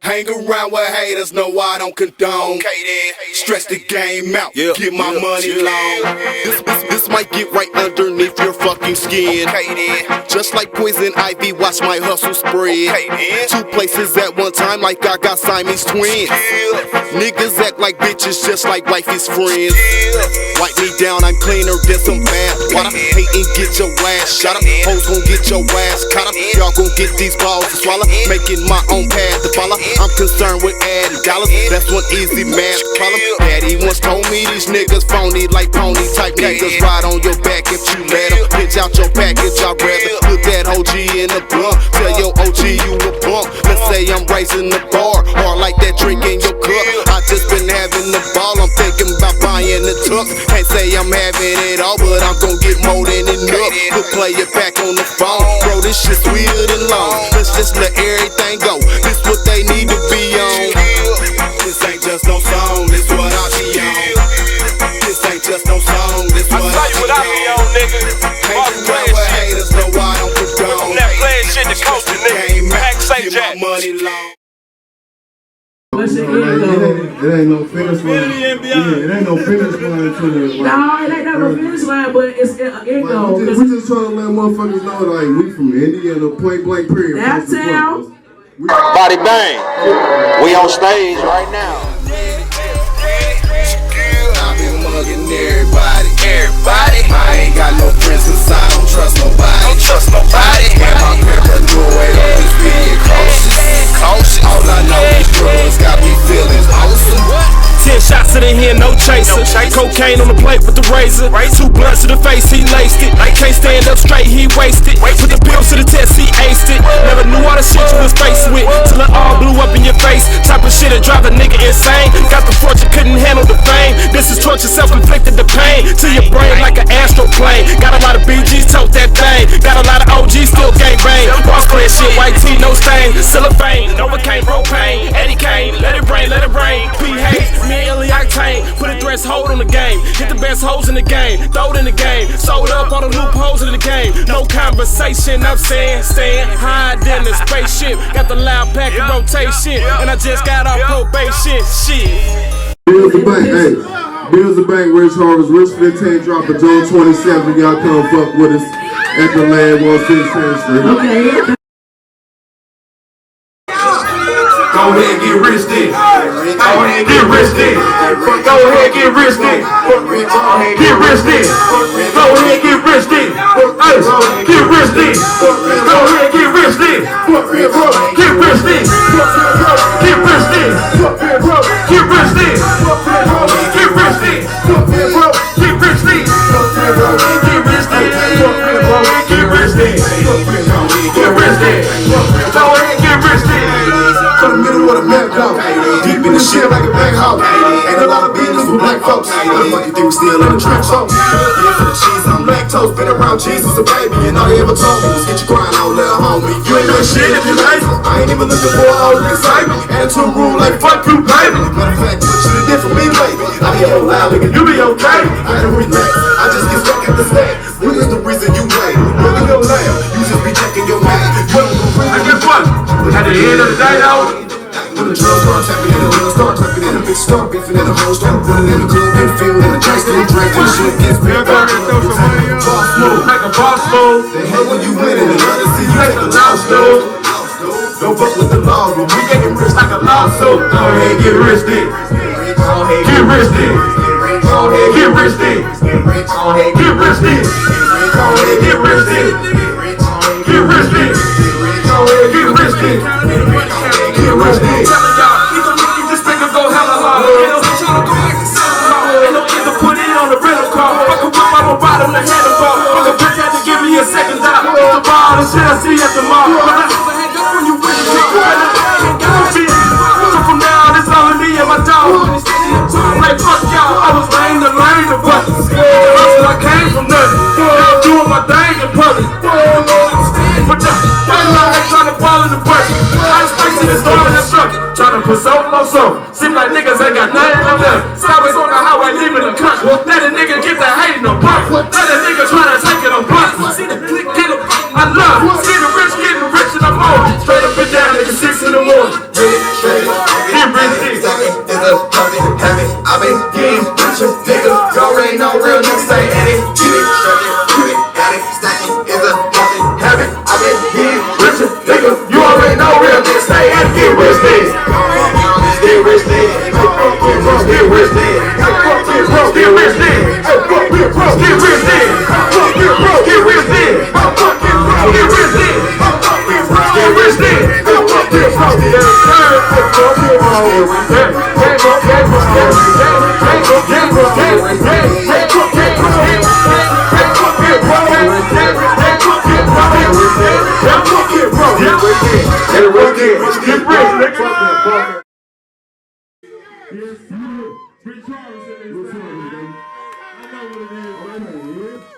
Hang around with haters, no I don't condone. Stress the game out, get my money long. This might get right underneath your fucking skin. Just like poison ivy, watch my hustle spread. Two places at one time like I got Siamese twins. Niggas act like bitches just like wifey's friends. Wipe me down, I'm cleaner than some bad water. Hate and get your ass shot up. Hoes gon' get your ass caught up. Y'all gon' get these balls to swallow. Making my own path to follow. I'm concerned with adding dollars. That's one easy math problem. Daddy once told me these niggas phony like pony type niggas. Ride on your back if you let them. Pitch out your package, I'd rather put that OG in the blunt. Tell your OG you a bump. Let's say I'm raising the bar, or like that drink in your cup. I just been having the ball, I'm thinking about buying the tux. Can't say I'm having it all, but I'm gon' get more than enough. We'll play it back on the phone. Bro, this shit sweeter than long. Let's just let everything go. This what they need to be on. This ain't just no song, this what I be on. This ain't just no song, this what I be on. I be on, nigga. Ain't around with haters, no I don't condone. From that playing shit to coaching, nigga. Get my money long. It ain't no finish line. It ain't no finish line to the. No, it ain't no finish line, but it's it goes. We just trying to let motherfuckers know, like, we from Indiana, point blank period. That town. Body bang. We on stage right now. I've been mugging everybody. I ain't got no friends cause I don't trust nobody. And my paranoid always being cautious. All I know is drugs got me feeling awesome. 10 shots to the head, no chaser. Cocaine on the plate with the razor. 2 blunts to the face, he laced it. Can't stand up straight, he wasted. Put the pills to the test, he aced it. Never knew all the shit you was faced with till it all blew up in your face. Type of shit that drive a nigga insane. Got the fortune, couldn't handle the fame. This is torture, self-inflicted the pain to your brain like an astro plane. Got a lot of BGs, tote that thing. Got a lot of OGs, still gang bang. Boss clear shit, white tee, no stain. Cellophane, Novocaine, propane. Eddie Kane, let it rain. P-Hayes, octane, put a threshold on the game. Hit the best hoes in the game, throw it in the game. Sold up all the loopholes in the game. No conversation, I'm saying, staying higher than the spaceship. Got the loud pack of rotation, and I just got off probation. Shit. Bills the bank, hey. Bills the bank, Rich Harvest, Rich 15 dropping June 27. Y'all come fuck with us at the land 116th Street. Okay. Go ahead, get rich then. Go ahead, get rich then. Go ahead, get rich then. Get rich then. Go ahead, get rich then. Hey, get rich then. Go ahead, get rich then. Get rich then. Get rich then. Get rich then. Get rich then. Get rich then. Get rich then. Get rich then. Get rich then. Go ahead, get rich then. To the middle of the map, though. Deep in the shit like a black hole. Ain't a lot of business with black folks. Motherfucking think we still in the trap show. Yeah, for the cheese, I'm lactose. Been around Jesus, a baby, and all they ever told me was get your grind on, little homie. You ain't no shit if you like it. I ain't even looking for a whole excitement. Attitude rule like fuck you, baby. Matter of fact, what you done did for me, baby. I be your loud, nigga, you be okay. I ain't relax, I just get stuck at the stat. What is the reason you wait? Look at your lamb, you just be checking your man. I guess what? At the end of the day, though. When the drums start tapping in, the wheels start tapping in, the bitch start beefing in, the hoes start putting in the club, in the field, in the drinks, in the drink, when shit gets big, boss move, Make a boss move. they hate when you win and another see you Make take a a loss loss, move. don't fuck with the law, but we Getting rich like a lawsuit. Go ahead, get rich then. Get rich then. Go ahead, get rich then. Go ahead, get rich then. Go ahead, get rich then. Get rich then. Go ahead, get rich then. Get rich then. This nigga go hella hard. Ain't no bitch on the go back to sound. Ain't no kid to put it on the rental car. Fuck a whip, I'm a bottom, the handlebar. Fuck a bitch had to give me a second thought. The ball, the shit I see at the mall. But I never hang up when you win the kick. So from now on, it's only me and my dog. Like fuck y'all, I was lame to lane the buttons. Hustle, I came from nothing. Now I'm doing my thing in public. But I ain't trying to fall in the bucket. I was facing this door in the truck. Trying to put soap on soap. Seem like niggas ain't got nothing on them. Sideways on the highway, leaving the country. Let a nigga get the hate in the butt. Let a nigga try to take it on bus. See the click, get it, I love. See the rich getting rich and I'm on. Straight up and down, nigga, 6 in the morning. always getting richer, nigga. You already know real niggas say Eddie. Get it, stretch it, keep it, got it, stacking is a nothing habit. I've been getting richer, nigga. You already know real niggas say Eddie. Get rich then. Get rich then. Get rich then. Get rich then. Get rich then. Get rich then. Get rich then. Get rich then. Get rich, nigga. Yes, sir. Big Charles in this. I know what it is.